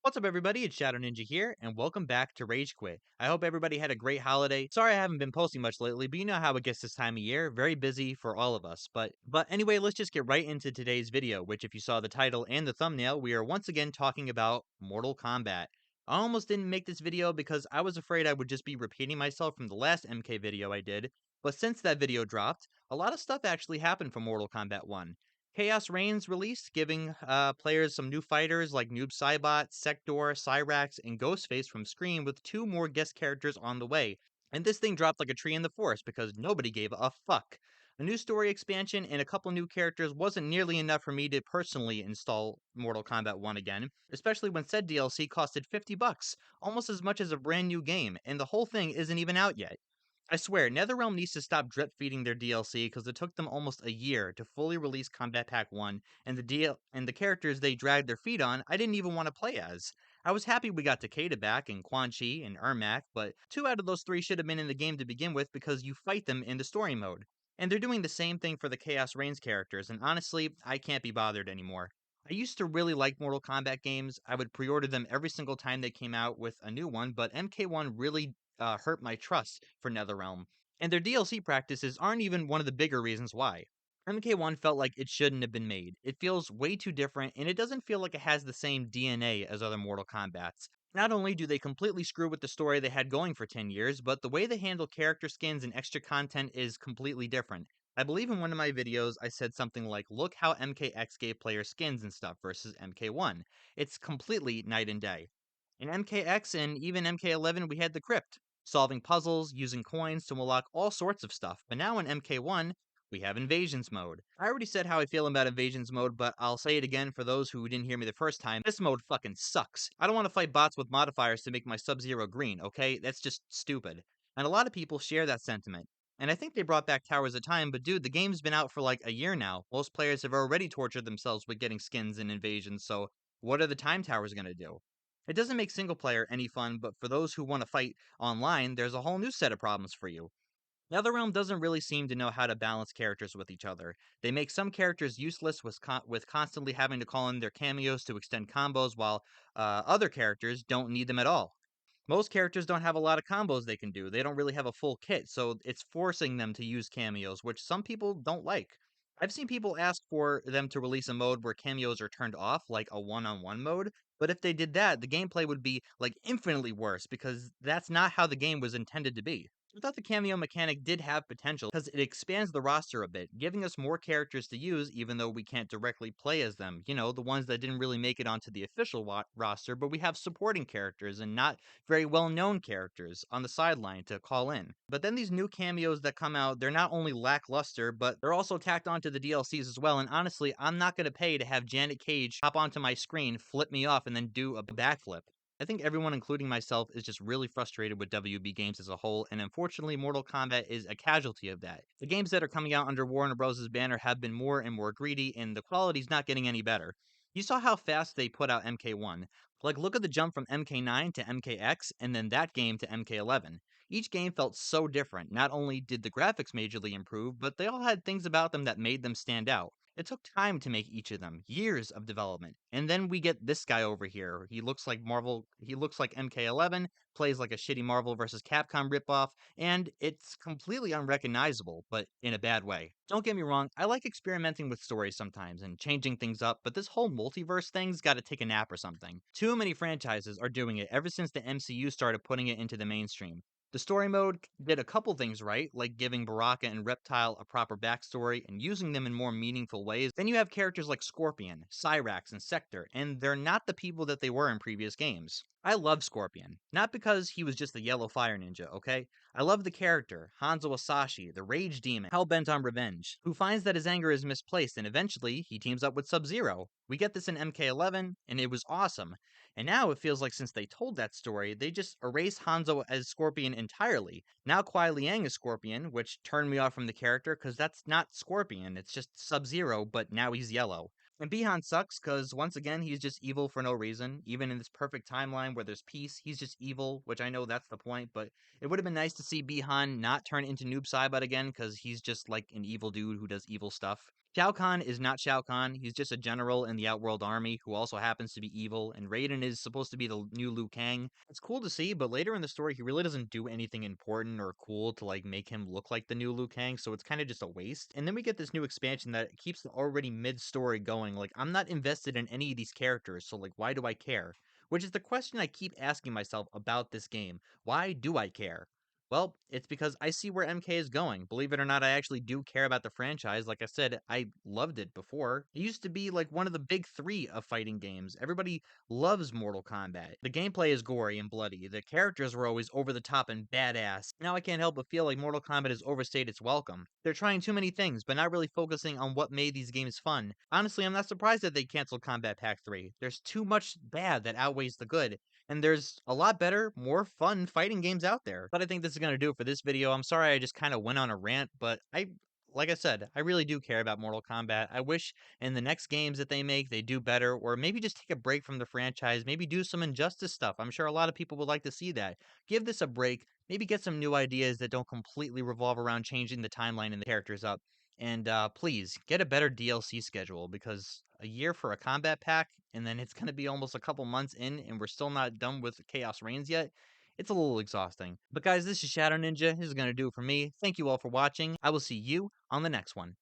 What's up, everybody? It's Shadow Ninja here, and welcome back to Rage Quit. I hope everybody had a great holiday. Sorry I haven't been posting much lately, but you know how it gets this time of year. Very busy for all of us. But anyway, let's just get right into today's video, which if you saw the title and the thumbnail, we are once again talking about Mortal Kombat. I almost didn't make this video because I was afraid I would just be repeating myself from the last MK video I did, but since that video dropped, a lot of stuff actually happened for Mortal Kombat 1. Chaos Reigns released, giving players some new fighters like Noob Saibot, Sector, Cyrax, and Ghostface from Scream with two more guest characters on the way. And this thing dropped like a tree in the forest because nobody gave a fuck. A new story expansion and a couple new characters wasn't nearly enough for me to personally install Mortal Kombat 1 again, especially when said DLC costed 50 bucks, almost as much as a brand new game, and the whole thing isn't even out yet. I swear, NetherRealm needs to stop drip feeding their DLC because it took them almost a year to fully release Combat Pack 1, and the characters they dragged their feet on, I didn't even want to play as. I was happy we got Takeda back and Quan Chi and Ermac, but two out of those three should have been in the game to begin with because you fight them in the story mode. And they're doing the same thing for the Chaos Reigns characters, and honestly, I can't be bothered anymore. I used to really like Mortal Kombat games. I would pre-order them every single time they came out with a new one, but MK1 really hurt my trust for NetherRealm. And their DLC practices aren't even one of the bigger reasons why. MK1 felt like it shouldn't have been made. It feels way too different, and it doesn't feel like it has the same DNA as other Mortal Kombats. Not only do they completely screw with the story they had going for 10 years, but the way they handle character skins and extra content is completely different. I believe in one of my videos I said something like, look how MKX gave players skins and stuff versus MK1. It's completely night and day. In MKX and even MK11, we had the crypt, solving puzzles, using coins to unlock all sorts of stuff. But now in MK1, we have Invasions mode. I already said how I feel about Invasions mode, but I'll say it again for those who didn't hear me the first time. This mode fucking sucks. I don't want to fight bots with modifiers to make my Sub-Zero green, okay? That's just stupid. And a lot of people share that sentiment. And I think they brought back Towers of Time, but dude, the game's been out for like a year now. Most players have already tortured themselves with getting skins in Invasions, so what are the Time Towers gonna do? It doesn't make single player any fun, but for those who want to fight online, there's a whole new set of problems for you. NetherRealm doesn't really seem to know how to balance characters with each other. They make some characters useless with constantly having to call in their cameos to extend combos, while other characters don't need them at all. Most characters don't have a lot of combos they can do. They don't really have a full kit, so it's forcing them to use cameos, which some people don't like. I've seen people ask for them to release a mode where cameos are turned off, like a one-on-one mode, but if they did that, the gameplay would be like infinitely worse because that's not how the game was intended to be. I thought the cameo mechanic did have potential because it expands the roster a bit, giving us more characters to use even though we can't directly play as them. You know, the ones that didn't really make it onto the official roster, but we have supporting characters and not very well known characters on the sideline to call in. But then these new cameos that come out, they're not only lackluster, but they're also tacked onto the DLCs as well. And honestly, I'm not going to pay to have Janet Cage hop onto my screen, flip me off, and then do a backflip. I think everyone, including myself, is just really frustrated with WB games as a whole, and unfortunately, Mortal Kombat is a casualty of that. The games that are coming out under Warner Bros.' banner have been more and more greedy, and the quality's not getting any better. You saw how fast they put out MK1. Like, look at the jump from MK9 to MKX, and then that game to MK11. Each game felt so different. Not only did the graphics majorly improve, but they all had things about them that made them stand out. It took time to make each of them, years of development. And then we get this guy over here. He looks like MK11, plays like a shitty Marvel vs. Capcom ripoff, and it's completely unrecognizable, but in a bad way. Don't get me wrong, I like experimenting with stories sometimes and changing things up, but this whole multiverse thing's gotta take a nap or something. Too many franchises are doing it ever since the MCU started putting it into the mainstream. The story mode did a couple things right, like giving Baraka and Reptile a proper backstory and using them in more meaningful ways. Then you have characters like Scorpion, Cyrax, and Sector, and they're not the people that they were in previous games. I love Scorpion, not because he was just a yellow fire ninja, okay? I love the character, Hanzo Asashi, the rage demon, hell-bent on revenge, who finds that his anger is misplaced and eventually he teams up with Sub-Zero. We get this in MK11, and it was awesome. And now it feels like since they told that story, they just erased Hanzo as Scorpion entirely. Now Kuai Liang is Scorpion, which turned me off from the character because that's not Scorpion, it's just Sub-Zero, but now he's yellow. And Bihan sucks because once again he's just evil for no reason. Even in this perfect timeline where there's peace, he's just evil, which I know that's the point, but it would have been nice to see Bihan not turn into Noob Saibot again because he's just like an evil dude who does evil stuff. Shao Kahn is not Shao Kahn. He's just a general in the Outworld army who also happens to be evil, and Raiden is supposed to be the new Liu Kang. It's cool to see, but later in the story, he really doesn't do anything important or cool to like make him look like the new Liu Kang, so it's kind of just a waste. And then we get this new expansion that keeps the already mid-story going. Like, I'm not invested in any of these characters, so like, why do I care? Which is the question I keep asking myself about this game. Why do I care? Well, it's because I see where MK is going. Believe it or not, I actually do care about the franchise. Like I said, I loved it before. It used to be like one of the big three of fighting games. Everybody loves Mortal Kombat. The gameplay is gory and bloody. The characters were always over the top and badass. Now I can't help but feel like Mortal Kombat has overstayed its welcome. They're trying too many things, but not really focusing on what made these games fun. Honestly, I'm not surprised that they canceled Combat Pack 3. There's too much bad that outweighs the good, and there's a lot better, more fun fighting games out there. But I think this is going to do it for this video. I'm sorry I just kind of went on a rant, but like I said, I really do care about Mortal Kombat. I wish in the next games that they make, they do better, or maybe just take a break from the franchise, maybe do some Injustice stuff. I'm sure a lot of people would like to see that. Give this a break, maybe get some new ideas that don't completely revolve around changing the timeline and the characters up. And please get a better DLC schedule, because a year for a combat pack, and then it's going to be almost a couple months in, and we're still not done with Chaos Reigns yet. It's a little exhausting. But guys, this is Shadow Ninja. This is going to do it for me. Thank you all for watching. I will see you on the next one.